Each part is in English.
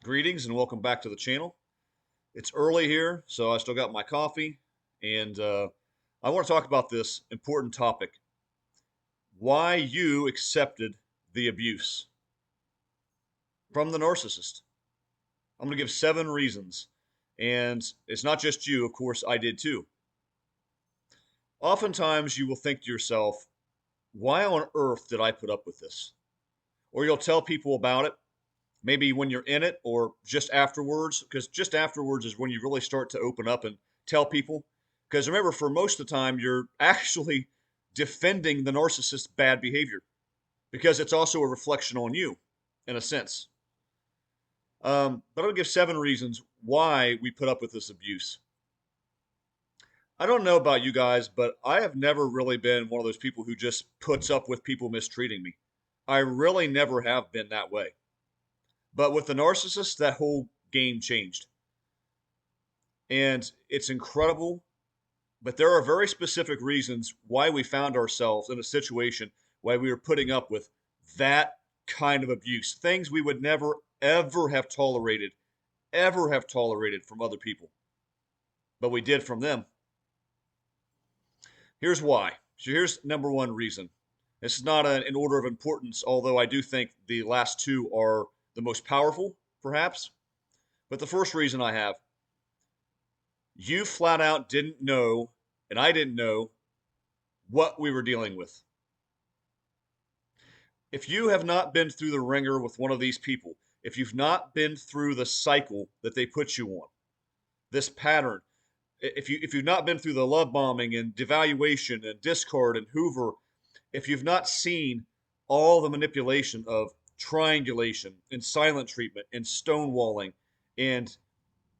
Greetings and welcome back to the channel. It's early here, so I still got my coffee, and I want to talk about this important topic: why you accepted the abuse from the narcissist. I'm going to give 7 reasons, and it's not just you, of course, I did too. Oftentimes, you will think to yourself, why on earth did I put up with this? Or you'll tell people about it, maybe when you're in it or just afterwards, because just afterwards is when you really start to open up and tell people. Because remember, for most of the time, you're actually defending the narcissist's bad behavior because it's also a reflection on you, in a sense. But I'll give 7 reasons why we put up with this abuse. I don't know about you guys, but I have never really been one of those people who just puts up with people mistreating me. I really never have been that way. But with the narcissist, that whole game changed. And it's incredible, but there are very specific reasons why we found ourselves in a situation why we were putting up with that kind of abuse. Things we would never, ever have tolerated from other people. But we did from them. Here's why. So here's number one reason. This is not an order of importance, although I do think the last two are the most powerful, perhaps. But the first reason I have, you flat out didn't know, and I didn't know, what we were dealing with. If you have not been through the ringer with one of these people, if you've not been through the cycle that they put you on, this pattern, if you've not been through the love bombing and devaluation and discard and Hoover, if you've not seen all the manipulation of triangulation and silent treatment and stonewalling and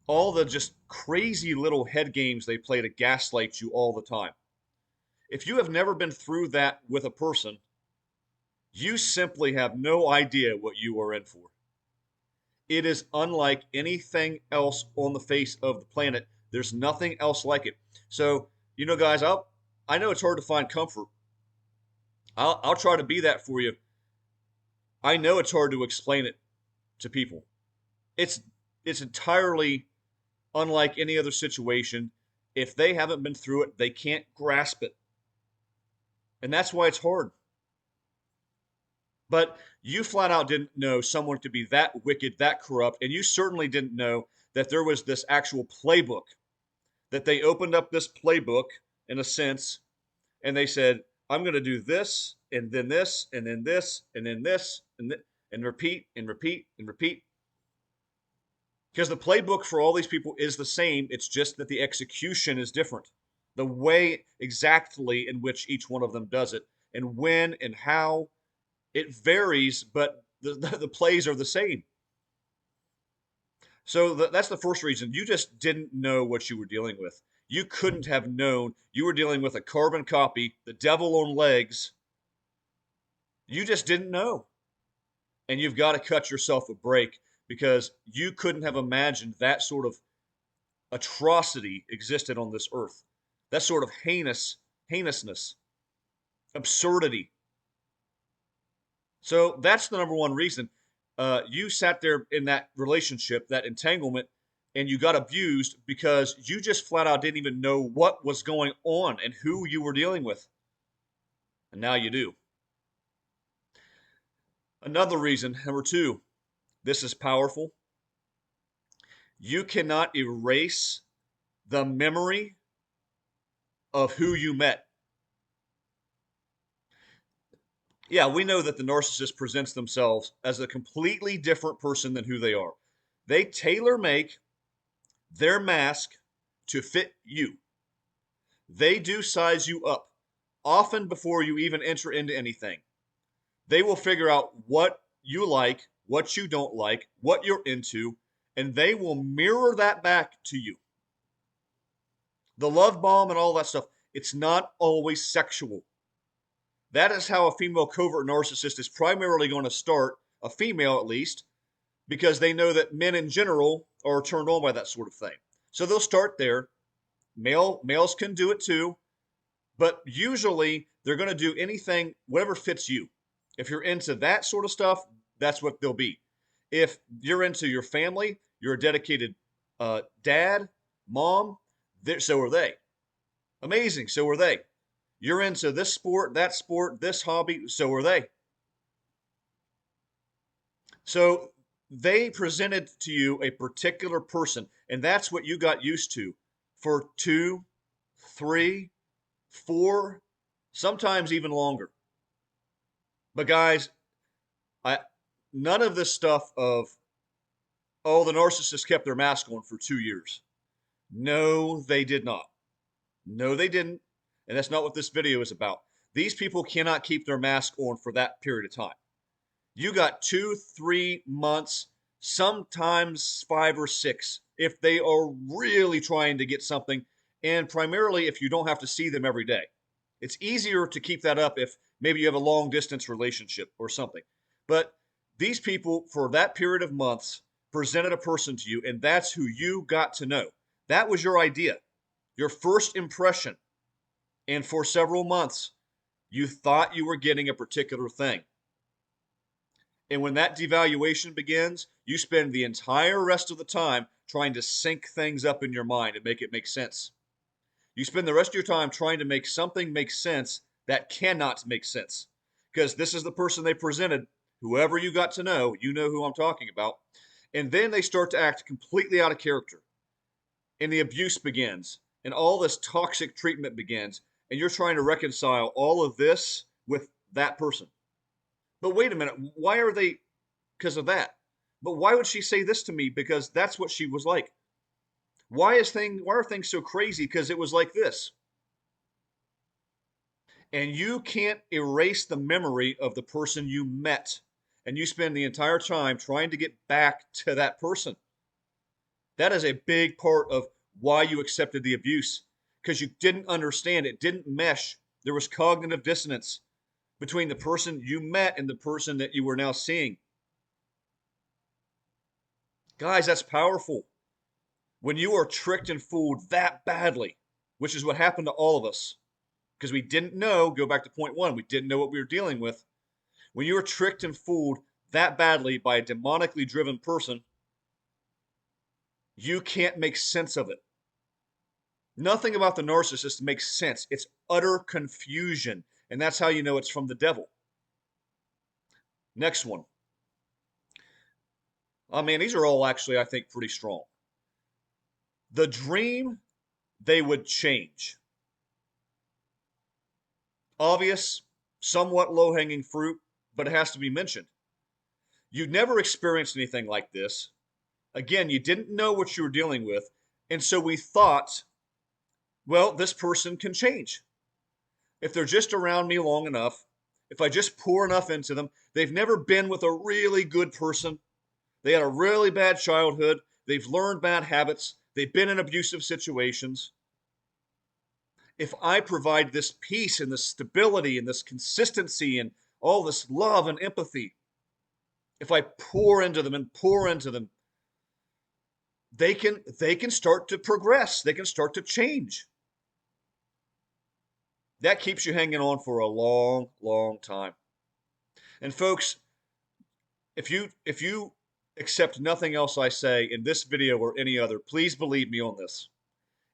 all the just crazy little head games they play to gaslight you all the time. If you have never been through that with a person, you simply have no idea what you are in for. It is unlike anything else on the face of the planet. There's nothing else like it. So, guys, I know it's hard to find comfort. I'll try to be that for you. I know it's hard to explain it to people. It's it's entirely unlike any other situation. If they haven't been through it, they can't grasp it. And that's why it's hard. But you flat out didn't know someone could be that wicked, that corrupt, and you certainly didn't know that there was this actual playbook, that they opened up this playbook in a sense, and they said, I'm going to do this, and then this, and then this, and then this, and repeat, and repeat, and repeat. Because the playbook for all these people is the same, it's just that the execution is different. The way exactly in which each one of them does it, and when and how, it varies, but the plays are the same. So that's the first reason. You just didn't know what you were dealing with. You couldn't have known you were dealing with a carbon copy, the devil on legs. You just didn't know. And you've got to cut yourself a break because you couldn't have imagined that sort of atrocity existed on this earth. That sort of heinousness, absurdity. So that's the number one reason. You sat there in that relationship, that entanglement, and you got abused because you just flat out didn't even know what was going on and who you were dealing with. And now you do. Another reason, number two, this is powerful. You cannot erase the memory of who you met. Yeah, we know that the narcissist presents themselves as a completely different person than who they are. They tailor make their mask to fit you. They do size you up, often before you even enter into anything. They will figure out what you like, what you don't like, what you're into, and they will mirror that back to you. The love bomb and all that stuff, it's not always sexual. That is how a female covert narcissist is primarily going to start, a female at least, because they know that men in general are turned on by that sort of thing. So they'll start there. Males can do it too, but usually they're going to do anything, whatever fits you. If you're into that sort of stuff, that's what they'll be. If you're into your family, you're a dedicated dad, mom, so are they. Amazing, so are they. You're into this sport, this hobby, so are they. So they presented to you a particular person, and that's what you got used to for 2, 3, 4, sometimes even longer. But guys, I none of this stuff of, oh, the narcissist kept their mask on for 2 years. No, they did not. No, they didn't. And that's not what this video is about. These people cannot keep their mask on for that period of time. You got 2, 3 months, sometimes 5 or 6, if they are really trying to get something, and primarily if you don't have to see them every day. It's easier to keep that up if maybe you have a long distance relationship or something. But these people, for that period of months, presented a person to you, and that's who you got to know. That was your idea, your first impression. And for several months, you thought you were getting a particular thing. And when that devaluation begins, you spend the entire rest of the time trying to sync things up in your mind and make it make sense. You spend the rest of your time trying to make something make sense that cannot make sense. Because this is the person they presented, whoever you got to know, you know who I'm talking about. And then they start to act completely out of character. And the abuse begins. And all this toxic treatment begins. And you're trying to reconcile all of this with that person. But wait a minute, why are they? Because of that. But why would she say this to me? Because that's what she was like. Why are things so crazy? Because it was like this. And you can't erase the memory of the person you met. And you spend the entire time trying to get back to that person. That is a big part of why you accepted the abuse. Because you didn't understand, it didn't mesh. There was cognitive dissonance between the person you met and the person that you were now seeing. Guys, that's powerful. When you are tricked and fooled that badly, which is what happened to all of us, because we didn't know, go back to point one, we didn't know what we were dealing with. When you are tricked and fooled that badly by a demonically driven person, you can't make sense of it. Nothing about the narcissist makes sense. It's utter confusion. And that's how you know it's from the devil. Next one. Oh man, these are all actually, I think, pretty strong. The dream they would change. Obvious, somewhat low-hanging fruit, but it has to be mentioned. You never experienced anything like this. Again, you didn't know what you were dealing with, and so we thought, well, this person can change. If they're just around me long enough, if I just pour enough into them, they've never been with a really good person. They had a really bad childhood. They've learned bad habits. They've been in abusive situations. If I provide this peace and this stability and this consistency and all this love and empathy, if I pour into them and pour into them, they can start to progress. They can start to change. That keeps you hanging on for a long, long time. And folks, if you accept nothing else I say in this video or any other, please believe me on this.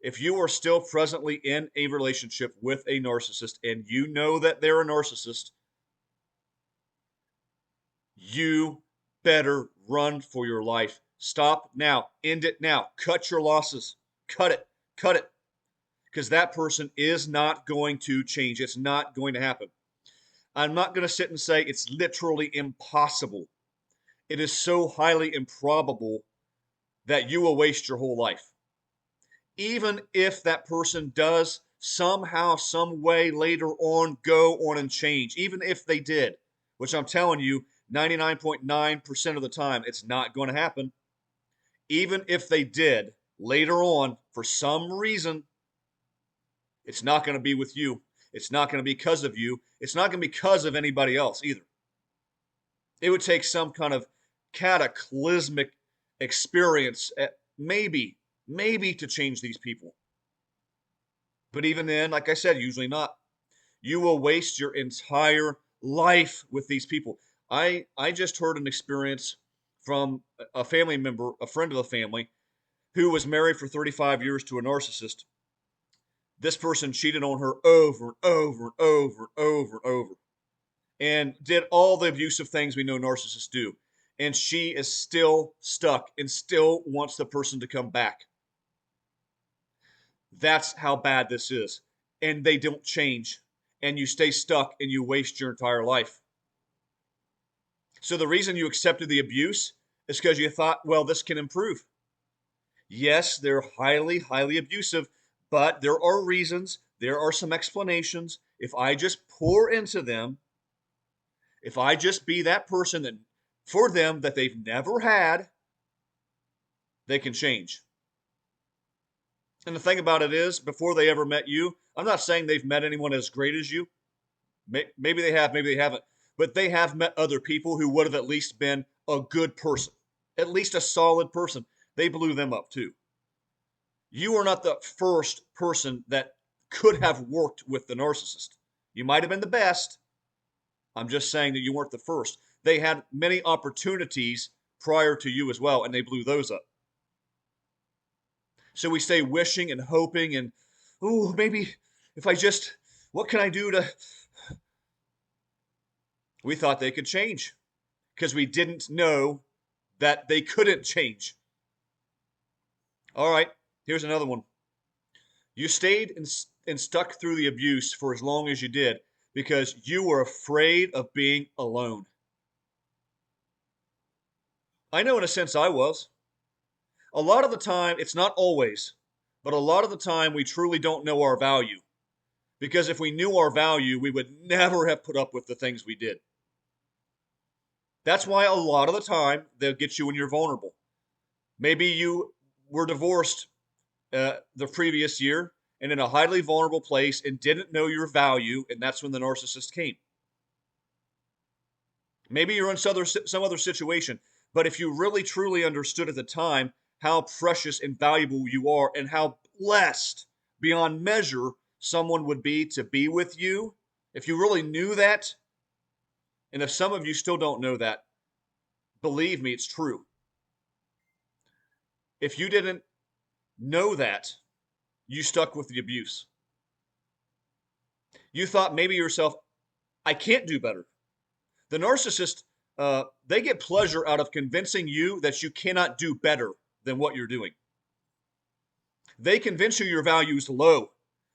If you are still presently in a relationship with a narcissist and you know that they're a narcissist, you better run for your life. Stop now. End it now. Cut your losses. Cut it. Cut it. Because that person is not going to change. It's not going to happen. I'm not going to sit and say it's literally impossible. It is so highly improbable that you will waste your whole life. Even if that person does somehow, some way later on go on and change, even if they did, which I'm telling you, 99.9% of the time, it's not going to happen. Even if they did later on, for some reason, it's not going to be with you. It's not going to be because of you. It's not going to be because of anybody else either. It would take some kind of cataclysmic experience, maybe to change these people. But even then, like I said, usually not. You will waste your entire life with these people. I just heard an experience from a family member, a friend of the family, who was married for 35 years to a narcissist. This person cheated on her over and over and over and over and over, and did all the abusive things we know narcissists do. And she is still stuck and still wants the person to come back. That's how bad this is. And they don't change. And you stay stuck and you waste your entire life. So the reason you accepted the abuse is because you thought, well, this can improve. Yes, they're highly, highly abusive, but there are reasons, there are some explanations. If I just pour into them, if I just be that person that for them that they've never had, they can change. And the thing about it is, before they ever met you, I'm not saying they've met anyone as great as you. Maybe they have, maybe they haven't. But they have met other people who would have at least been a good person, at least a solid person. They blew them up too. You are not the first person that could have worked with the narcissist. You might have been the best. I'm just saying that you weren't the first. They had many opportunities prior to you as well, and they blew those up. So we stay wishing and hoping and, oh, maybe if I just, what can I do to. We thought they could change because we didn't know that they couldn't change. All right, here's another one. You stayed and stuck through the abuse for as long as you did because you were afraid of being alone. I know in a sense I was. A lot of the time, it's not always, but a lot of the time we truly don't know our value. Because if we knew our value, we would never have put up with the things we did. That's why a lot of the time they'll get you when you're vulnerable. Maybe you were divorced the previous year and in a highly vulnerable place and didn't know your value, and that's when the narcissist came. Maybe you're in some other situation, but if you really truly understood at the time how precious and valuable you are and how blessed beyond measure someone would be to be with you, if you really knew that, and if some of you still don't know that, believe me, it's true. If you didn't know that, you stuck with the abuse. You thought maybe yourself, I can't do better. The narcissist, they get pleasure out of convincing you that you cannot do better than what you're doing. They convince you your value is low.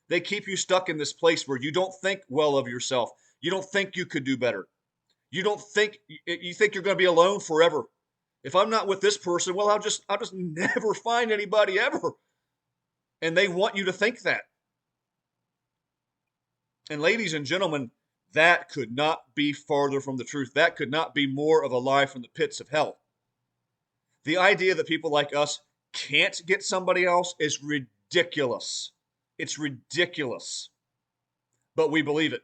They keep you stuck in this place where you don't think well of yourself. You don't think you could do better. You think you're going to be alone forever. If I'm not with this person, well, I'll just never find anybody ever. And they want you to think that. And ladies and gentlemen, that could not be farther from the truth. That could not be more of a lie from the pits of hell. The idea that people like us can't get somebody else is ridiculous. It's ridiculous. But we believe it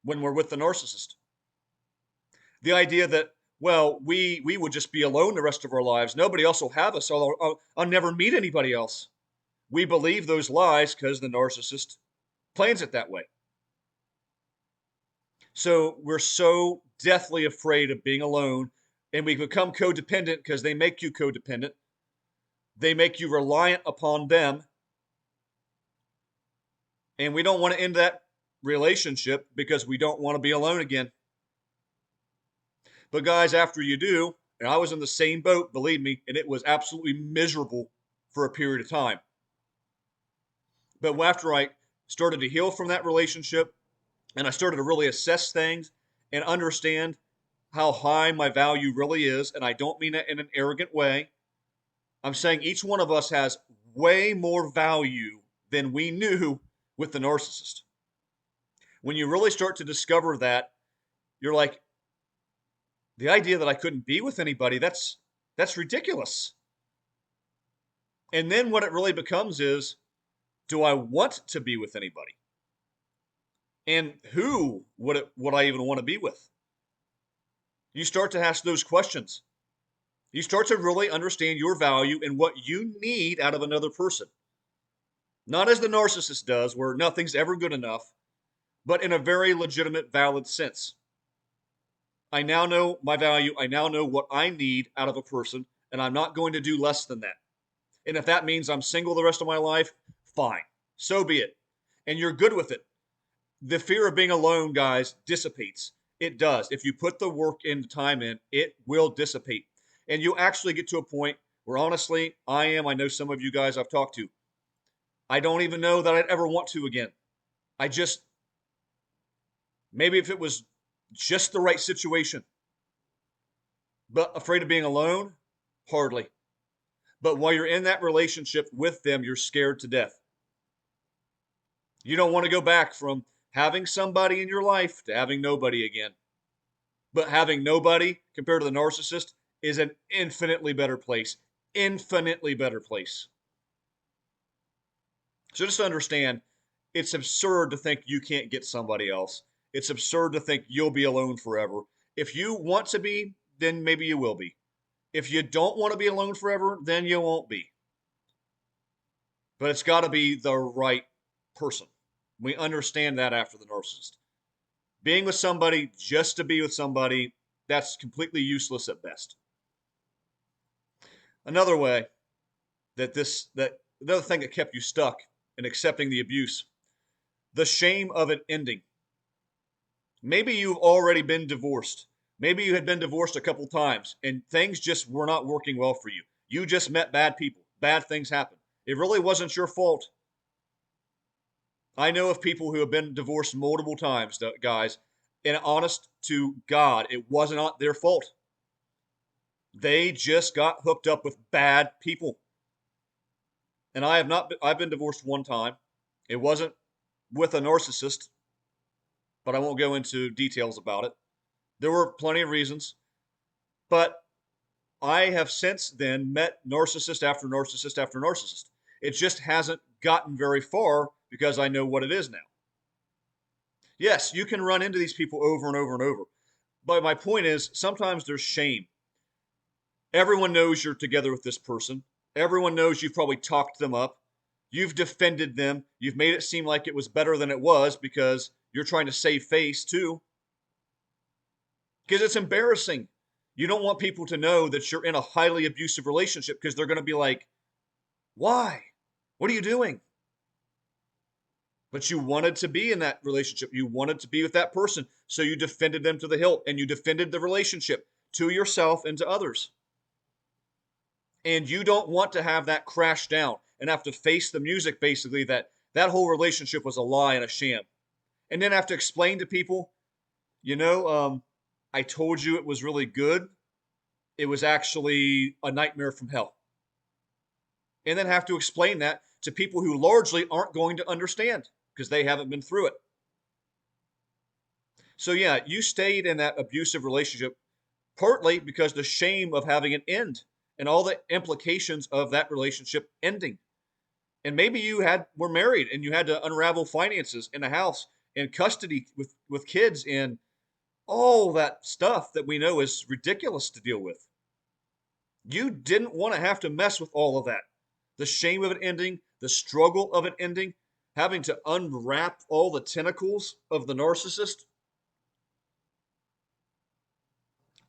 when we're with the narcissist. The idea that, well, we would just be alone the rest of our lives. Nobody else will have us. I'll never meet anybody else. We believe those lies because the narcissist plans it that way. So we're so deathly afraid of being alone, and we become codependent because they make you codependent. They make you reliant upon them. And we don't want to end that relationship because we don't want to be alone again. But guys, after you do, and I was in the same boat, believe me, and it was absolutely miserable for a period of time. But after I started to heal from that relationship, and I started to really assess things and understand how high my value really is, and I don't mean it in an arrogant way. I'm saying each one of us has way more value than we knew with the narcissist. When you really start to discover that, you're like, the idea that I couldn't be with anybody, that's ridiculous. And then what it really becomes is, do I want to be with anybody? And who would I even want to be with? You start to ask those questions. You start to really understand your value and what you need out of another person. Not as the narcissist does, where nothing's ever good enough, but in a very legitimate, valid sense. I now know my value. I now know what I need out of a person, and I'm not going to do less than that. And if that means I'm single the rest of my life, fine. So be it. And you're good with it. The fear of being alone, guys, dissipates. It does. If you put the work and time in, it will dissipate. And you'll actually get to a point where honestly, I know some of you guys I've talked to, I don't even know that I'd ever want to again. I just, maybe if it was just the right situation, but afraid of being alone, hardly. But while you're in that relationship with them, you're scared to death. You don't want to go back from having somebody in your life to having nobody again. But having nobody compared to the narcissist is an infinitely better place. Infinitely better place. So just understand, it's absurd to think you can't get somebody else. It's absurd to think you'll be alone forever. If you want to be, then maybe you will be. If you don't want to be alone forever, then you won't be. But it's got to be the right person. We understand that after the narcissist. Being with somebody just to be with somebody, that's completely useless at best. Another way that another thing that kept you stuck in accepting the abuse, the shame of it ending. Maybe you've already been divorced. Maybe you had been divorced a couple times and things just were not working well for you. You just met bad people. Bad things happen. It really wasn't your fault. I know of people who have been divorced multiple times, guys, and honest to God, it was not their fault. They just got hooked up with bad people. And I have not been, I've been divorced one time. It wasn't with a narcissist, but I won't go into details about it. There were plenty of reasons, but I have since then met narcissist after narcissist after narcissist. It just hasn't gotten very far because I know what it is now. Yes, you can run into these people over and over and over. But my point is, sometimes there's shame. Everyone knows you're together with this person. Everyone knows you've probably talked them up. You've defended them. You've made it seem like it was better than it was because you're trying to save face too. Because it's embarrassing. You don't want people to know that you're in a highly abusive relationship because they're going to be like, why? What are you doing? But you wanted to be in that relationship. You wanted to be with that person. So you defended them to the hilt and you defended the relationship to yourself and to others. And you don't want to have that crash down and have to face the music basically that that whole relationship was a lie and a sham. And then have to explain to people, I told you it was really good. It was actually a nightmare from hell. And then have to explain that to people who largely aren't going to understand because they haven't been through it. So yeah, you stayed in that abusive relationship partly because the shame of having it end and all the implications of that relationship ending. And maybe were married and you had to unravel finances in a house and custody with kids and all that stuff that we know is ridiculous to deal with. You didn't want to have to mess with all of that. The shame of it ending, the struggle of it ending, having to unwrap all the tentacles of the narcissist.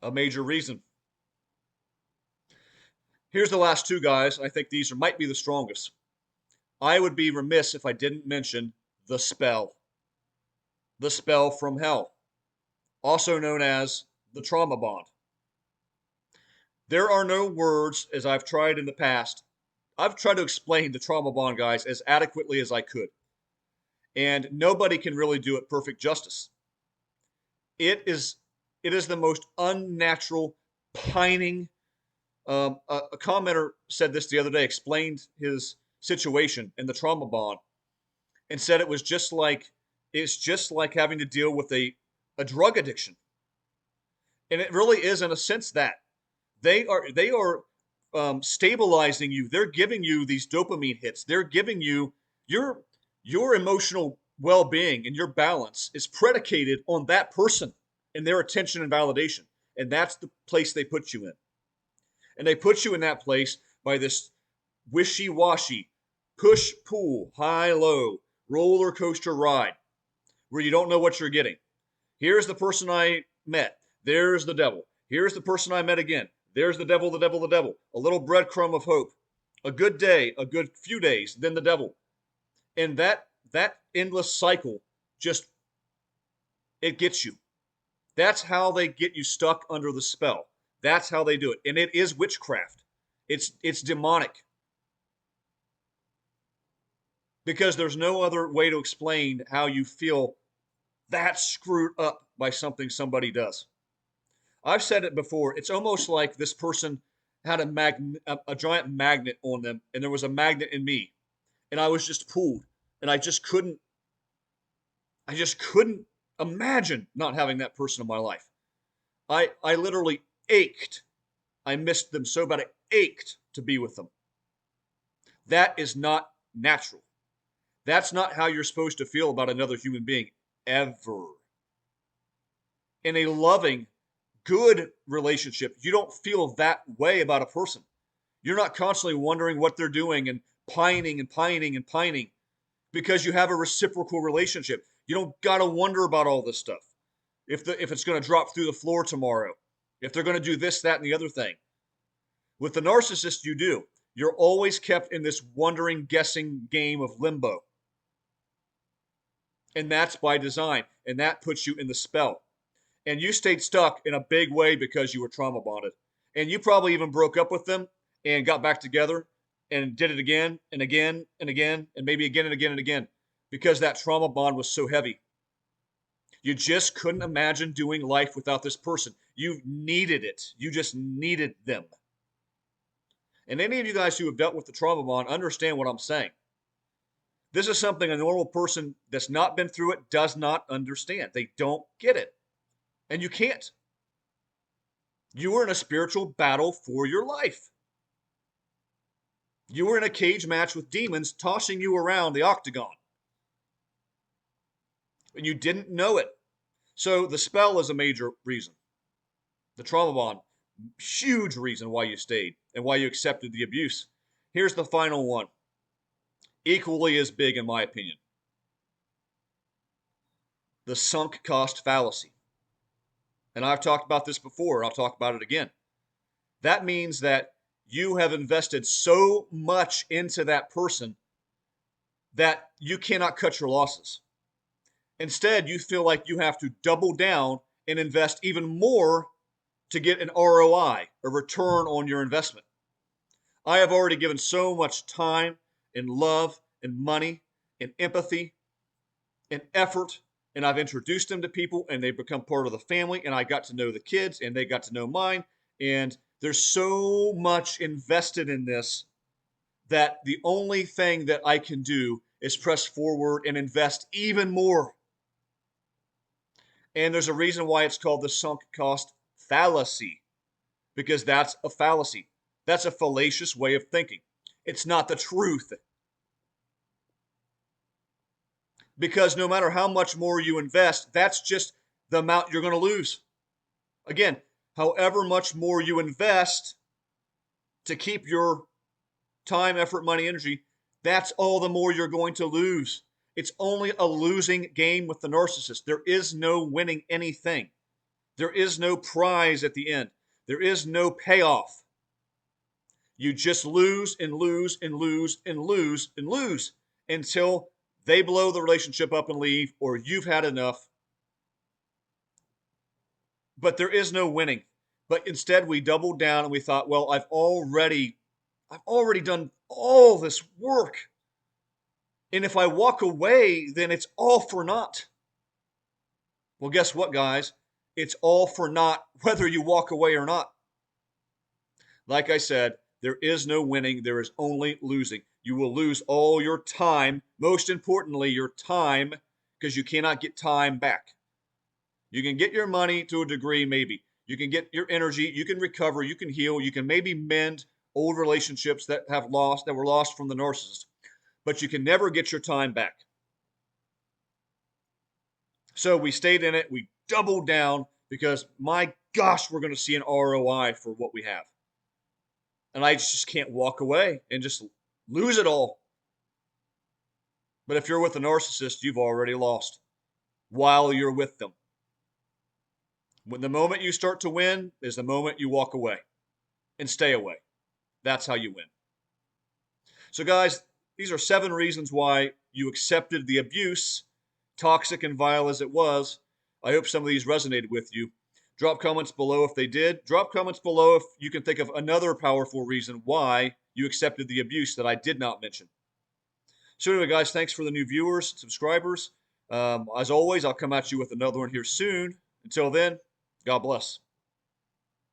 A major reason. Here's the last two, guys. I think these might be the strongest. I would be remiss if I didn't mention the spell. The spell from hell, also known as the trauma bond. There are no words, as I've tried in the past. I've tried to explain the trauma bond, guys, as adequately as I could. And nobody can really do it perfect justice. It is the most unnatural, pining. A commenter said this the other day, explained his situation in the trauma bond, and said it's just like having to deal with a drug addiction. And it really is, in a sense, that they are stabilizing you. They're giving you these dopamine hits. They're giving you your emotional well-being and your balance is predicated on that person and their attention and validation. And that's the place they put you in. And they put you in that place by this wishy-washy, push-pull, high-low, roller coaster ride where you don't know what you're getting. Here's the person I met. There's the devil. Here's the person I met again. There's the devil, the devil, the devil. A little breadcrumb of hope. A good day, a good few days, then the devil. And that endless cycle just it gets you. That's how they get you stuck under the spell. That's how they do it. And it is witchcraft. It's demonic. Because there's no other way to explain how you feel that screwed up by something somebody does. I've said it before. It's almost like this person had a giant magnet on them, and there was a magnet in me, and I was just pulled, and I just couldn't imagine not having that person in my life. I literally ached. I missed them so bad. I ached to be with them. That is not natural. That's not how you're supposed to feel about another human being, ever. In a loving, good relationship, you don't feel that way about a person. You're not constantly wondering what they're doing and pining and pining and pining because you have a reciprocal relationship. You don't got to wonder about all this stuff. If it's going to drop through the floor tomorrow, if they're going to do this, that, and the other thing. With the narcissist, you do. You're always kept in this wondering, guessing game of limbo. And that's by design. And that puts you in the spell. And you stayed stuck in a big way because you were trauma bonded. And you probably even broke up with them and got back together and did it again and again and again and maybe again and again and again because that trauma bond was so heavy. You just couldn't imagine doing life without this person. You needed it. You just needed them. And any of you guys who have dealt with the trauma bond understand what I'm saying. This is something a normal person that's not been through it does not understand. They don't get it. And you can't. You were in a spiritual battle for your life. You were in a cage match with demons tossing you around the octagon. And you didn't know it. So the spell is a major reason. The trauma bond, huge reason why you stayed and why you accepted the abuse. Here's the final one. Equally as big in my opinion. The sunk cost fallacy. And I've talked about this before, I'll talk about it again. That means that you have invested so much into that person that you cannot cut your losses. Instead, you feel like you have to double down and invest even more to get an ROI, a return on your investment. I have already given so much time and love and money and empathy and effort, and I've introduced them to people and they've become part of the family, and I got to know the kids and they got to know mine, and there's so much invested in this that the only thing that I can do is press forward and invest even more. And there's a reason why it's called the sunk cost fallacy, because that's a fallacy. That's a fallacious way of thinking. It's not the truth. Because no matter how much more you invest, that's just the amount you're going to lose. Again, however much more you invest to keep your time, effort, money, energy, that's all the more you're going to lose. It's only a losing game with the narcissist. There is no winning anything. There is no prize at the end. There is no payoff. You just lose and lose and lose and lose and lose until they blow the relationship up and leave, or you've had enough. But there is no winning. But instead we doubled down and we thought, well, I've already done all this work. And if I walk away, then it's all for naught. Well, guess what, guys? It's all for naught whether you walk away or not. Like I said, there is no winning. There is only losing. You will lose all your time. Most importantly, your time, because you cannot get time back. You can get your money to a degree, maybe. You can get your energy. You can recover. You can heal. You can maybe mend old relationships that were lost from the narcissist. But you can never get your time back. So we stayed in it. We doubled down because, my gosh, we're going to see an ROI for what we have. And I just can't walk away and just lose it all. But if you're with a narcissist, you've already lost while you're with them. When the moment you start to win is the moment you walk away and stay away. That's how you win. So, guys, these are 7 reasons why you accepted the abuse, toxic and vile as it was. I hope some of these resonated with you. Drop comments below if they did. Drop comments below if you can think of another powerful reason why you accepted the abuse that I did not mention. So, anyway, guys, thanks for the new viewers, subscribers. As always, I'll come at you with another one here soon. Until then, God bless.